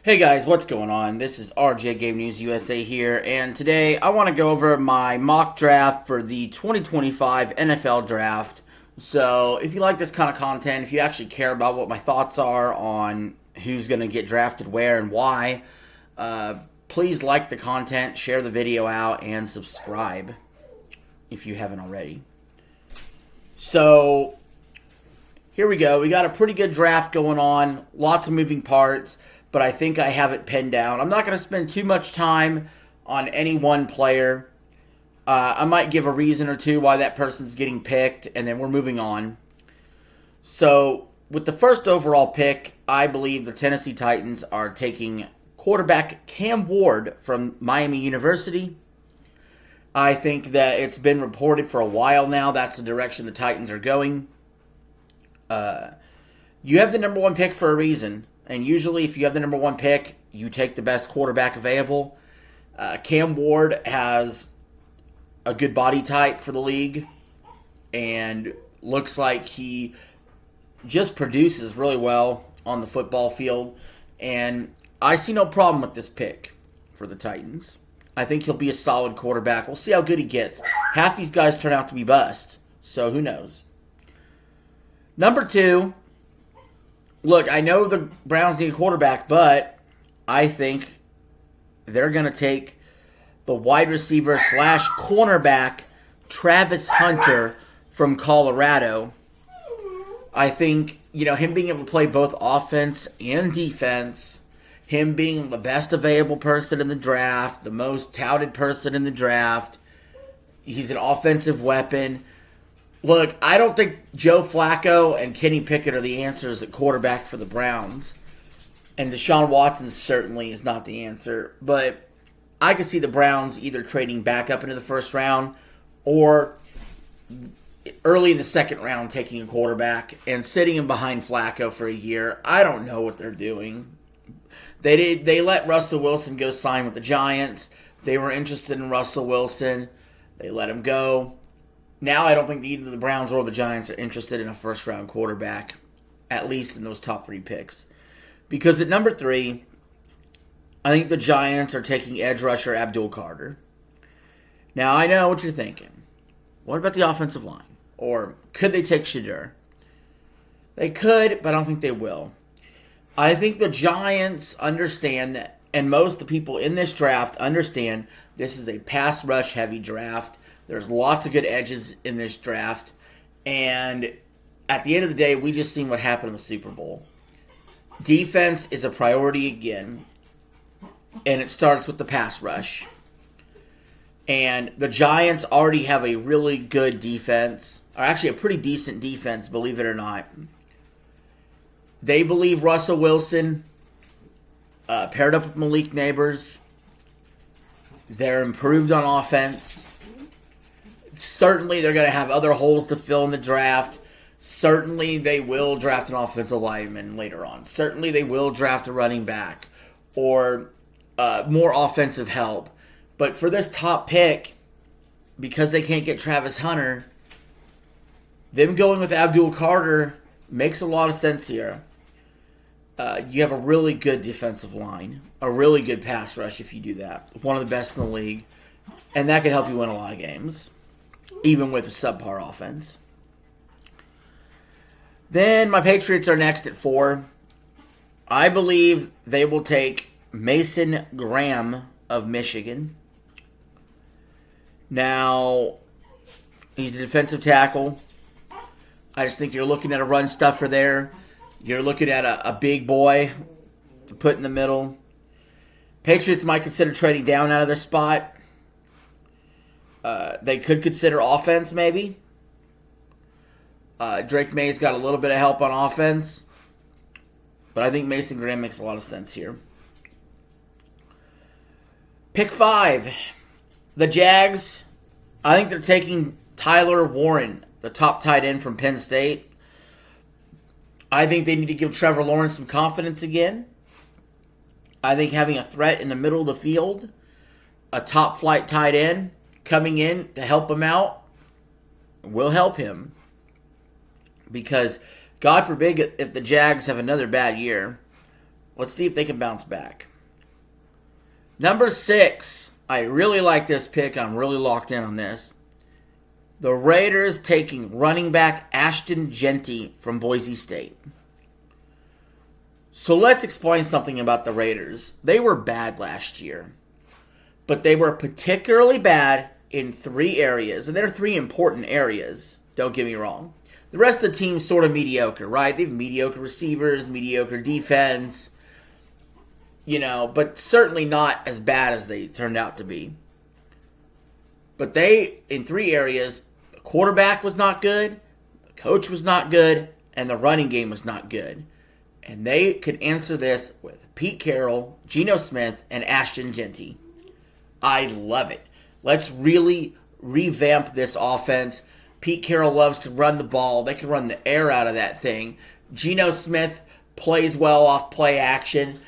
Hey guys, what's going on? This is RJ Game News USA here, and today I want to go over my mock draft for the 2025 NFL Draft. So, if you like this kind of content, if you actually care about what my thoughts are on who's going to get drafted where and why, please like the content, share the video out, and subscribe if you haven't already. So, here we go. We got a pretty good draft going on, lots of moving parts, but I think I have it pinned down. I'm not going to spend too much time on any one player. I might give a reason or two why that person's getting picked, and then we're moving on. So, with the first overall pick, I believe the Tennessee Titans are taking quarterback Cam Ward from Miami University. I think that it's been reported for a while now that's the direction the Titans are going. You have the number one pick for a reason. And usually if you have the number one pick, you take the best quarterback available. Cam Ward has a good body type for the league. And looks like he just produces really well on the football field. And I see no problem with this pick for the Titans. I think he'll be a solid quarterback. We'll see how good he gets. Half these guys turn out to be busts. So who knows? Number two. Look, I know the Browns need a quarterback, but I think they're going to take the wide receiver / cornerback Travis Hunter from Colorado. I think, him being able to play both offense and defense, him being the best available person in the draft, the most touted person in the draft, he's an offensive weapon. Look, I don't think Joe Flacco and Kenny Pickett are the answers at quarterback for the Browns. And Deshaun Watson certainly is not the answer. But I could see the Browns either trading back up into the first round or early in the second round taking a quarterback and sitting him behind Flacco for a year. I don't know what they're doing. They let Russell Wilson go sign with the Giants. They were interested in Russell Wilson. They let him go. Now I don't think either the Browns or the Giants are interested in a first-round quarterback, at least in those top three picks. Because at number 3, I think the Giants are taking edge rusher Abdul Carter. Now I know what you're thinking. What about the offensive line? Or could they take Shedeur? They could, but I don't think they will. I think the Giants understand that, and most of the people in this draft understand this is a pass rush heavy draft. There's lots of good edges in this draft. And at the end of the day, we just seen what happened in the Super Bowl. Defense is a priority again. And it starts with the pass rush. And the Giants already have a really good defense. Or actually a pretty decent defense, believe it or not. They believe Russell Wilson paired up with Malik Nabers. They're improved on offense. Certainly, they're going to have other holes to fill in the draft. Certainly, they will draft an offensive lineman later on. Certainly, they will draft a running back or more offensive help. But for this top pick, because they can't get Travis Hunter, them going with Abdul Carter makes a lot of sense here. You have a really good defensive line, a really good pass rush if you do that. One of the best in the league. And that could help you win a lot of games, even with a subpar offense. Then my Patriots are next at 4. I believe they will take Mason Graham of Michigan. Now, he's a defensive tackle. I just think you're looking at a run stuffer there. You're looking at a big boy to put in the middle. Patriots might consider trading down out of this spot. They could consider offense, maybe. Drake May's got a little bit of help on offense. But I think Mason Graham makes a lot of sense here. Pick 5. The Jags. I think they're taking Tyler Warren, the top tight end from Penn State. I think they need to give Trevor Lawrence some confidence again. I think having a threat in the middle of the field, a top flight tight end coming in to help him out, will help him. Because God forbid if the Jags have another bad year, let's see if they can bounce back. Number 6, I really like this pick. I'm really locked in on this. The Raiders taking running back Ashton Jeanty from Boise State. So let's explain something about the Raiders. They were bad last year, but they were particularly bad in 3 areas, and they're 3 important areas, don't get me wrong. The rest of the team's sort of mediocre, right? They have mediocre receivers, mediocre defense, but certainly not as bad as they turned out to be. But they, in 3 areas, the quarterback was not good, the coach was not good, and the running game was not good. And they could answer this with Pete Carroll, Geno Smith, and Ashton Jeanty. I love it. Let's really revamp this offense. Pete Carroll loves to run the ball. They can run the air out of that thing. Geno Smith plays well off play action.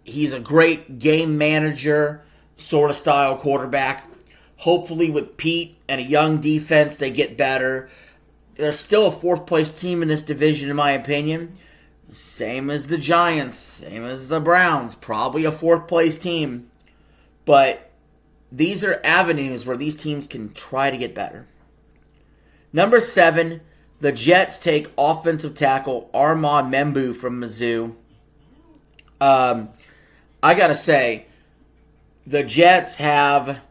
He's a great game manager sort of style quarterback. Hopefully with Pete and a young defense, they get better. They're still a 4th place team in this division, in my opinion. Same as the Giants, same as the Browns. Probably a 4th place team. But these are avenues where these teams can try to get better. Number 7, the Jets take offensive tackle Armand Membou from Mizzou. I gotta say, the Jets have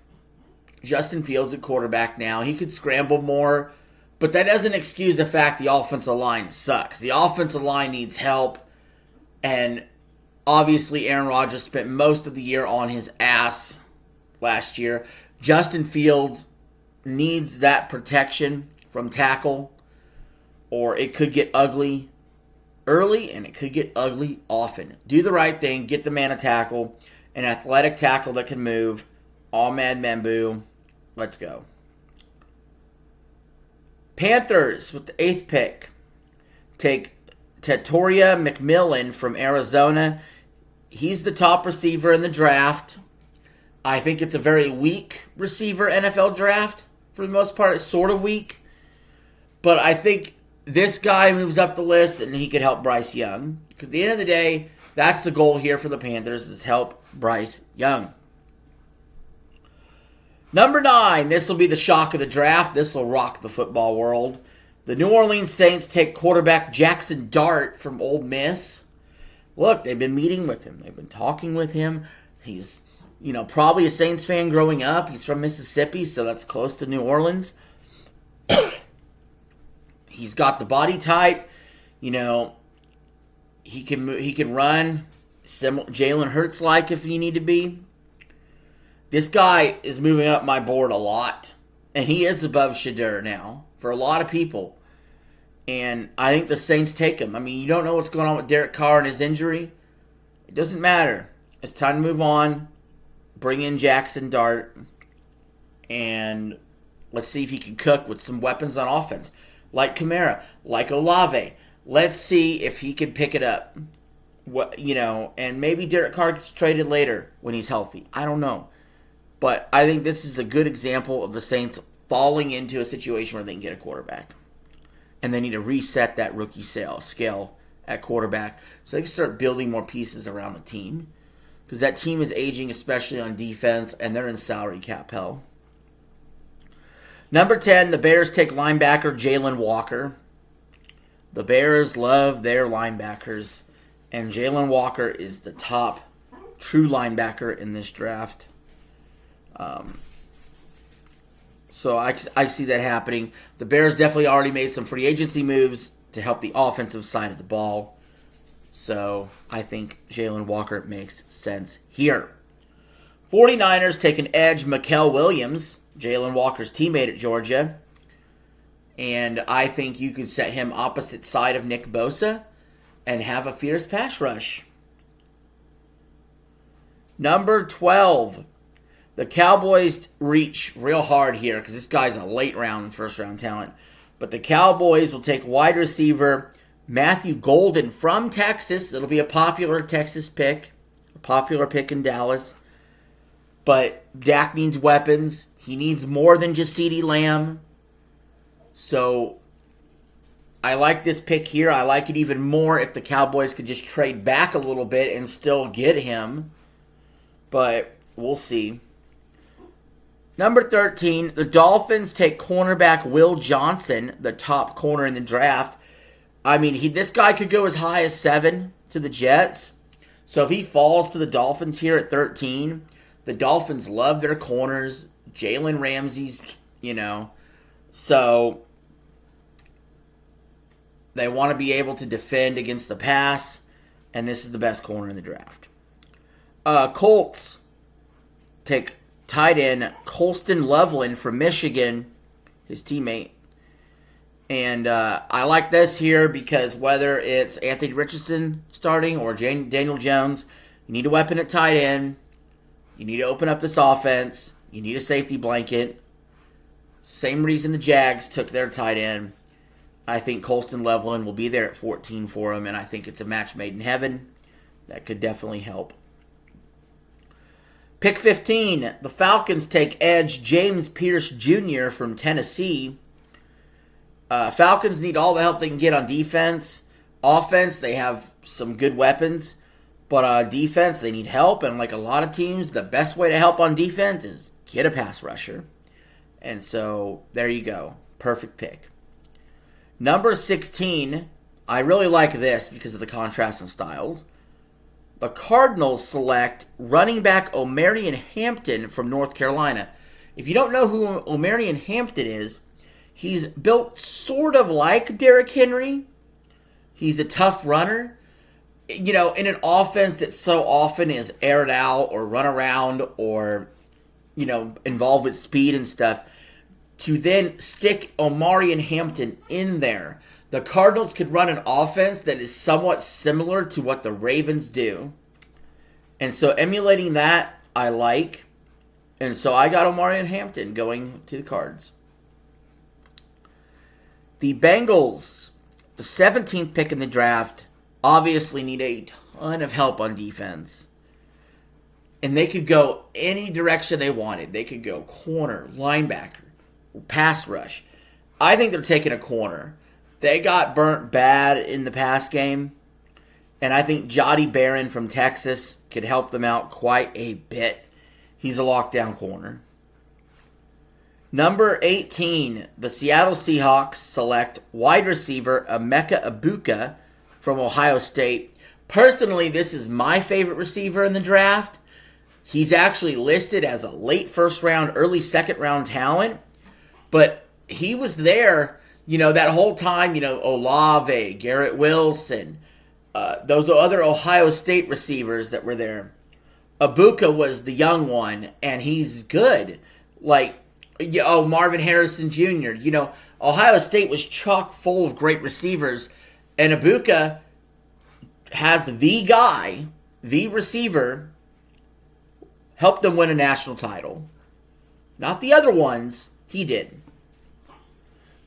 Justin Fields at quarterback now. He could scramble more, but that doesn't excuse the fact the offensive line sucks. The offensive line needs help, and obviously Aaron Rodgers spent most of the year on his ass last year. Justin Fields needs that protection from tackle, or it could get ugly early and it could get ugly often. Do the right thing, get the man a tackle, an athletic tackle that can move. Ahmed Membou, let's go. Panthers with the 8th pick take Tatoria McMillan from Arizona. He's the top receiver in the draft. I think it's a very weak receiver NFL draft. For the most part, it's sort of weak. But I think this guy moves up the list and he could help Bryce Young. Because at the end of the day, that's the goal here for the Panthers, is help Bryce Young. Number 9, this will be the shock of the draft. This will rock the football world. The New Orleans Saints take quarterback Jackson Dart from Ole Miss. Look, they've been meeting with him. They've been talking with him. He's, probably a Saints fan growing up. He's from Mississippi, so that's close to New Orleans. He's got the body type. He can run Jalen Hurts like if you need to be. This guy is moving up my board a lot. And he is above Shedeur now for a lot of people. And I think the Saints take him. I mean, you don't know what's going on with Derek Carr and his injury. It doesn't matter. It's time to move on. Bring in Jackson Dart. And let's see if he can cook with some weapons on offense. Like Kamara, like Olave. Let's see if he can pick it up. And maybe Derek Carr gets traded later when he's healthy. I don't know. But I think this is a good example of the Saints falling into a situation where they can get a quarterback. And they need to reset that rookie scale at quarterback so they can start building more pieces around the team. Because that team is aging, especially on defense, and they're in salary cap hell. Number 10, the Bears take linebacker Jalen Walker. The Bears love their linebackers, and Jalen Walker is the top true linebacker in this draft. So I see that happening. The Bears definitely already made some free agency moves to help the offensive side of the ball. So I think Jalen Walker makes sense here. 49ers take an edge, Mikael Williams, Jalen Walker's teammate at Georgia. And I think you could set him opposite side of Nick Bosa and have a fierce pass rush. Number 12. The Cowboys reach real hard here because this guy's a late round, first round talent. But the Cowboys will take wide receiver Matthew Golden from Texas. It'll be a popular Texas pick, a popular pick in Dallas. But Dak needs weapons. He needs more than just CeeDee Lamb. So I like this pick here. I like it even more if the Cowboys could just trade back a little bit and still get him. But we'll see. Number 13, the Dolphins take cornerback Will Johnson, the top corner in the draft. I mean, this guy could go as high as 7 to the Jets. So if he falls to the Dolphins here at 13, the Dolphins love their corners. Jalen Ramsey's, so they want to be able to defend against the pass, and this is the best corner in the draft. Colts take tight end Colston Loveland from Michigan, his teammate. And I like this here because whether it's Anthony Richardson starting or Daniel Jones, you need a weapon at tight end. You need to open up this offense. You need a safety blanket. Same reason the Jags took their tight end. I think Colston Loveland will be there at 14 for him, and I think it's a match made in heaven. That could definitely help. Pick 15, the Falcons take edge James Pierce Jr. from Tennessee. Falcons need all the help they can get on defense. Offense, they have some good weapons. But on defense, they need help. And like a lot of teams, the best way to help on defense is get a pass rusher. And so, there you go. Perfect pick. Number 16, I really like this because of the contrast in styles. The Cardinals select running back Omarion Hampton from North Carolina. If you don't know who Omarion Hampton is, he's built sort of like Derrick Henry. He's a tough runner. In an offense that so often is aired out or run around or, involved with speed and stuff, to then stick Omarion Hampton in there. The Cardinals could run an offense that is somewhat similar to what the Ravens do. And so emulating that, I like. And so I got Omarion Hampton going to the Cards. The Bengals, the 17th pick in the draft, obviously need a ton of help on defense. And they could go any direction they wanted. They could go corner, linebacker, pass rush. I think they're taking a corner. They got burnt bad in the pass game. And I think Jody Barron from Texas could help them out quite a bit. He's a lockdown corner. Number 18, the Seattle Seahawks select wide receiver Emeka Egbuka from Ohio State. Personally, this is my favorite receiver in the draft. He's actually listed as a late first round, early second round talent. But he was there, that whole time, Olave, Garrett Wilson, those other Ohio State receivers that were there. Egbuka was the young one, and he's good. Marvin Harrison Jr. Ohio State was chock full of great receivers, and Egbuka has the receiver, helped them win a national title. Not the other ones, he did.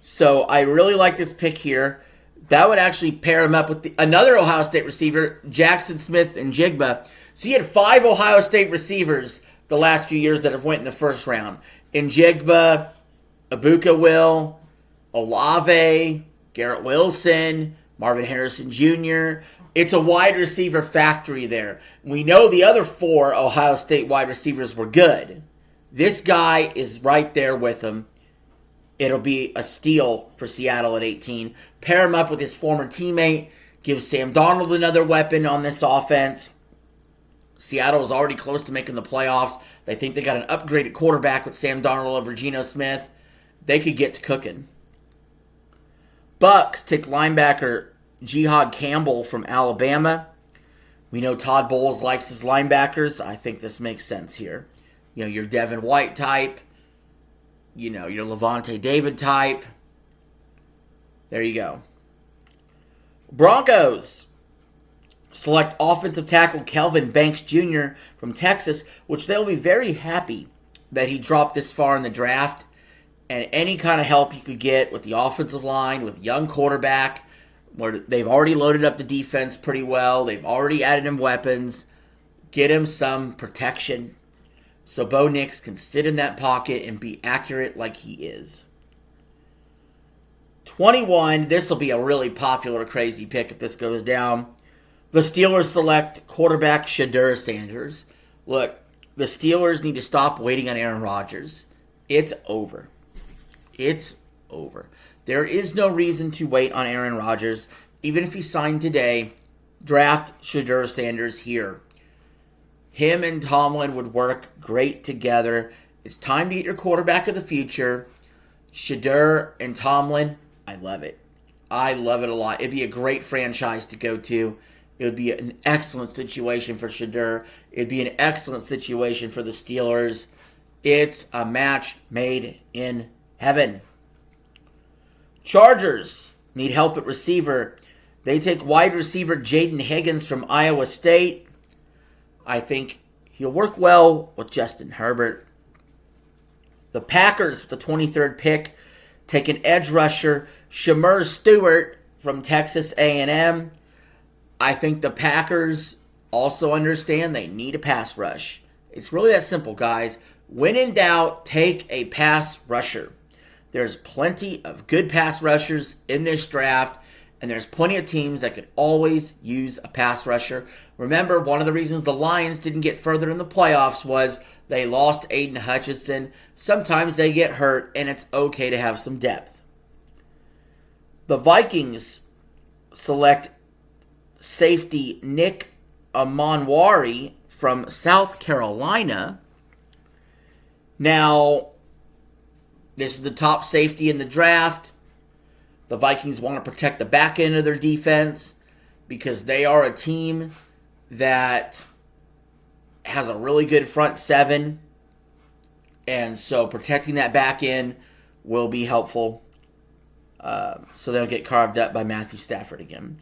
So I really like this pick here. That would actually pair him up with another Ohio State receiver, Jackson Smith and Jigba. So you had 5 Ohio State receivers the last few years that have went in the first round. Njigba, Egbuka, Olave, Garrett Wilson, Marvin Harrison Jr. It's a wide receiver factory there. We know the other 4 Ohio State wide receivers were good. This guy is right there with them. It'll be a steal for Seattle at 18. Pair him up with his former teammate. Give Sam Darnold another weapon on this offense. Seattle is already close to making the playoffs. They think they got an upgraded quarterback with Sam Darnold over Geno Smith. They could get to cooking. Bucks take linebacker Jihad Campbell from Alabama. We know Todd Bowles likes his linebackers. I think this makes sense here. Your Devin White type. Your Levante David type. There you go. Broncos select offensive tackle Kelvin Banks Jr. from Texas, which they'll be very happy that he dropped this far in the draft. And any kind of help he could get with the offensive line, with young quarterback, where they've already loaded up the defense pretty well. They've already added him weapons. Get him some protection so Bo Nix can sit in that pocket and be accurate like he is. 21, this will be a really popular, crazy pick if this goes down. The Steelers select quarterback Shedeur Sanders. Look, the Steelers need to stop waiting on Aaron Rodgers. It's over. It's over. There is no reason to wait on Aaron Rodgers. Even if he signed today, draft Shedeur Sanders here. Him and Tomlin would work great together. It's time to get your quarterback of the future. Shedeur and Tomlin, I love it. I love it a lot. It'd be a great franchise to go to. It would be an excellent situation for Shedeur. It'd be an excellent situation for the Steelers. It's a match made in heaven. Chargers need help at receiver. They take wide receiver Jaden Higgins from Iowa State. I think he'll work well with Justin Herbert. The Packers, with the 23rd pick, take an edge rusher, Shamir Stewart from Texas A&M. I think the Packers also understand they need a pass rush. It's really that simple, guys. When in doubt, take a pass rusher. There's plenty of good pass rushers in this draft, and there's plenty of teams that could always use a pass rusher. Remember, one of the reasons the Lions didn't get further in the playoffs was they lost Aiden Hutchinson. Sometimes they get hurt, and it's okay to have some depth. The Vikings select safety Nick Amanwari from South Carolina. Now, this is the top safety in the draft. The Vikings want to protect the back end of their defense because they are a team that has a really good front seven. And so protecting that back end will be helpful. So they don't get carved up by Matthew Stafford again.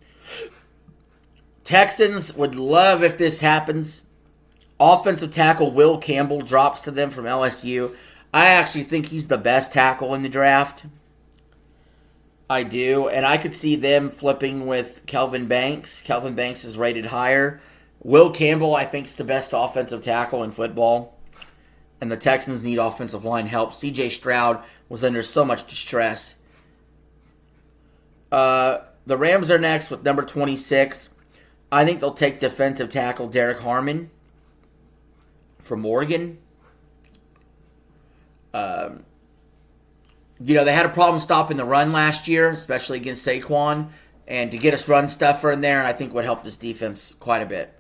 Texans would love if this happens. Offensive tackle Will Campbell drops to them from LSU. I actually think he's the best tackle in the draft. I do. And I could see them flipping with Kelvin Banks. Kelvin Banks is rated higher. Will Campbell, I think, is the best offensive tackle in football. And the Texans need offensive line help. C.J. Stroud was under so much distress. The Rams are next with number 26. I think they'll take defensive tackle Derek Harmon from Oregon. They had a problem stopping the run last year, especially against Saquon. And to get us run stuffer in there, I think would help this defense quite a bit.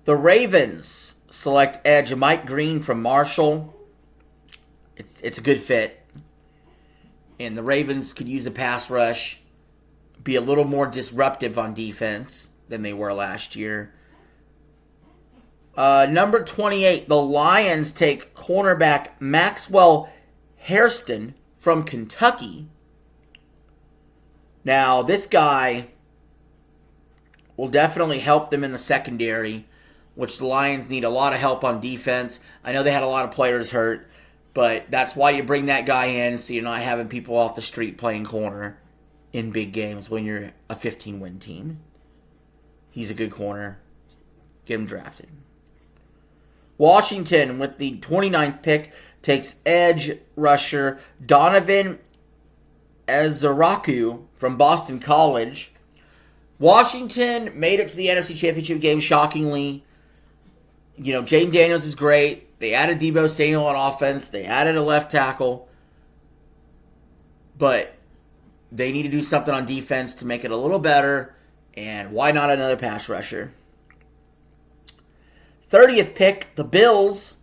The Ravens select edge Mike Green from Marshall. It's a good fit. And the Ravens could use a pass rush, be a little more disruptive on defense than they were last year. Number 28, the Lions take cornerback Maxwell Hairston from Kentucky. Now, this guy will definitely help them in the secondary, which the Lions need a lot of help on defense. I know they had a lot of players hurt, but that's why you bring that guy in, so you're not having people off the street playing corner in big games when you're a 15-win team. He's a good corner. Get him drafted. Washington, with the 29th pick, takes edge rusher Donovan Ezeraku from Boston College. Washington made it to the NFC Championship game shockingly. Jaden Daniels is great. They added Deebo Samuel on offense. They added a left tackle. But they need to do something on defense to make it a little better. And why not another pass rusher? 30th pick, the Bills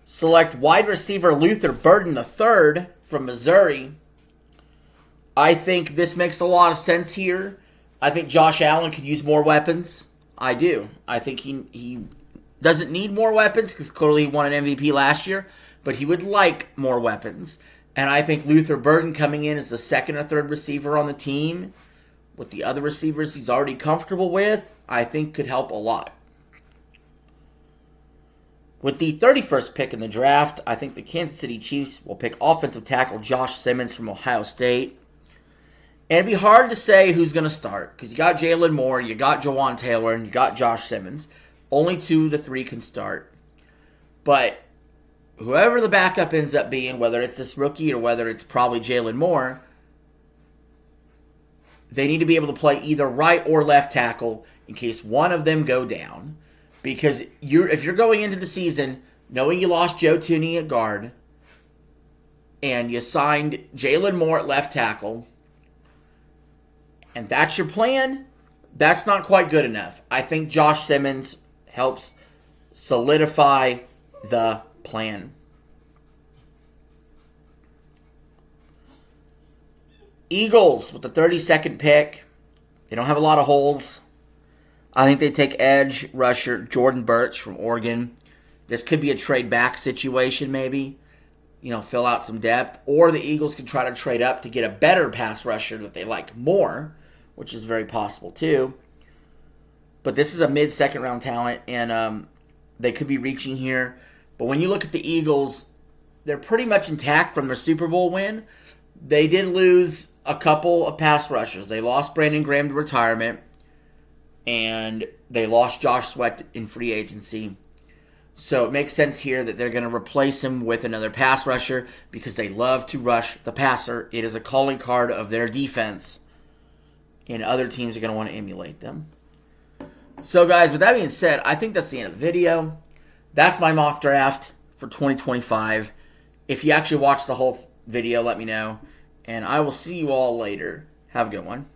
select wide receiver Luther Burden III from Missouri. I think this makes a lot of sense here. I think Josh Allen could use more weapons. I do. I think he doesn't need more weapons because clearly he won an MVP last year, but he would like more weapons. And I think Luther Burden coming in as the second or third receiver on the team with the other receivers he's already comfortable with, I think could help a lot. With the 31st pick in the draft, I think the Kansas City Chiefs will pick offensive tackle Josh Simmons from Ohio State. And it'd be hard to say who's going to start because you got Jalen Moore, you got Jawan Taylor, and you got Josh Simmons. Only 2 of the 3 can start. But whoever the backup ends up being, whether it's this rookie or whether it's probably Jalen Moore, they need to be able to play either right or left tackle in case one of them go down. Because if you're going into the season knowing you lost Joe Thuney at guard and you signed Jalen Moore at left tackle, and that's your plan, that's not quite good enough. I think Josh Simmons helps solidify the plan. Eagles with the 32nd pick. They don't have a lot of holes. I think they take edge rusher Jordan Burch from Oregon. This could be a trade back situation maybe. Fill out some depth. Or the Eagles could try to trade up to get a better pass rusher that they like more, which is very possible too. But this is a mid-second round talent, and they could be reaching here. But when you look at the Eagles, they're pretty much intact from their Super Bowl win. They did lose a couple of pass rushers. They lost Brandon Graham to retirement, and they lost Josh Sweat in free agency. So it makes sense here that they're going to replace him with another pass rusher because they love to rush the passer. It is a calling card of their defense, and other teams are going to want to emulate them. So guys, with that being said, I think that's the end of the video. That's my mock draft for 2025. If you actually watched the whole video, let me know. And I will see you all later. Have a good one.